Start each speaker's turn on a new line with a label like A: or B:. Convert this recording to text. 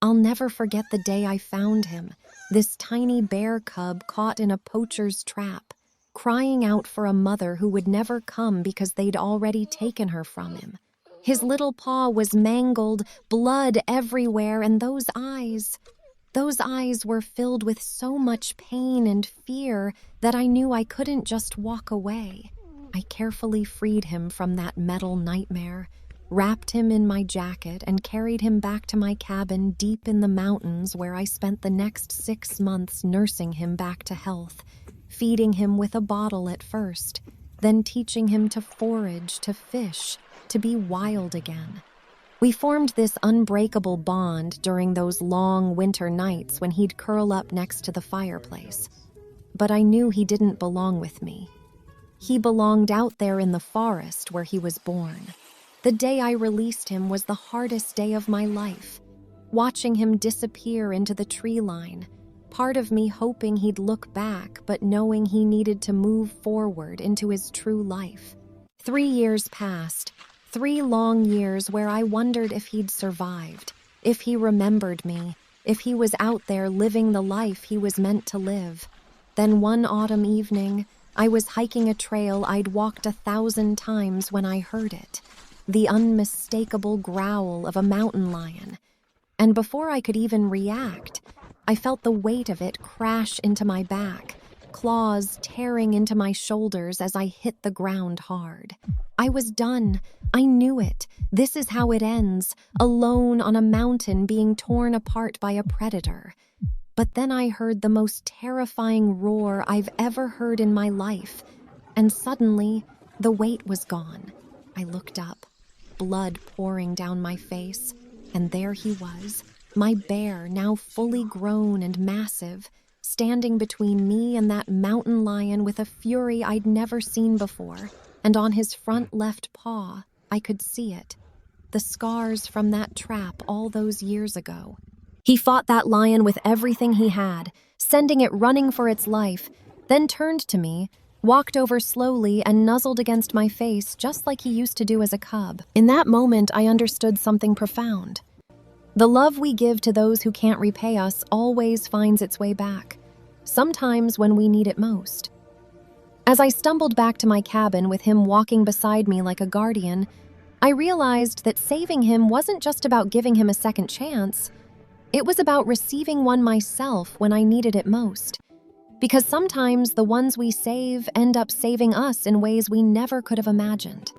A: I'll never forget the day I found him, this tiny bear cub caught in a poacher's trap, crying out for a mother who would never come because they'd already taken her from him. His little paw was mangled, blood everywhere, and those eyes were filled with so much pain and fear that I knew I couldn't just walk away. I carefully freed him from that metal nightmare, wrapped him in my jacket, and carried him back to my cabin deep in the mountains where I spent the next 6 months nursing him back to health, feeding him with a bottle at first, then teaching him to forage, to fish, to be wild again. We formed this unbreakable bond during those long winter nights when he'd curl up next to the fireplace. But I knew he didn't belong with me. He belonged out there in the forest where he was born. The day I released him was the hardest day of my life. Watching him disappear into the tree line, part of me hoping he'd look back, but knowing he needed to move forward into his true life. 3 years passed, 3 long years where I wondered if he'd survived, if he remembered me, if he was out there living the life he was meant to live. Then one autumn evening, I was hiking a trail I'd walked 1,000 times when I heard it, the unmistakable growl of a mountain lion. And before I could even react, I felt the weight of it crash into my back, claws tearing into my shoulders as I hit the ground hard. I was done. I knew it. This is how it ends, alone on a mountain being torn apart by a predator. But then I heard the most terrifying roar I've ever heard in my life, and suddenly, the weight was gone. I looked up, blood pouring down my face, and there he was, my bear, now fully grown and massive, standing between me and that mountain lion with a fury I'd never seen before, and on his front left paw, I could see it, the scars from that trap all those years ago. He fought that lion with everything he had, sending it running for its life, then turned to me, walked over slowly, and nuzzled against my face just like he used to do as a cub. In that moment, I understood something profound. The love we give to those who can't repay us always finds its way back, sometimes when we need it most. As I stumbled back to my cabin with him walking beside me like a guardian, I realized that saving him wasn't just about giving him a second chance. It was about receiving one myself when I needed it most. Because sometimes the ones we save end up saving us in ways we never could have imagined.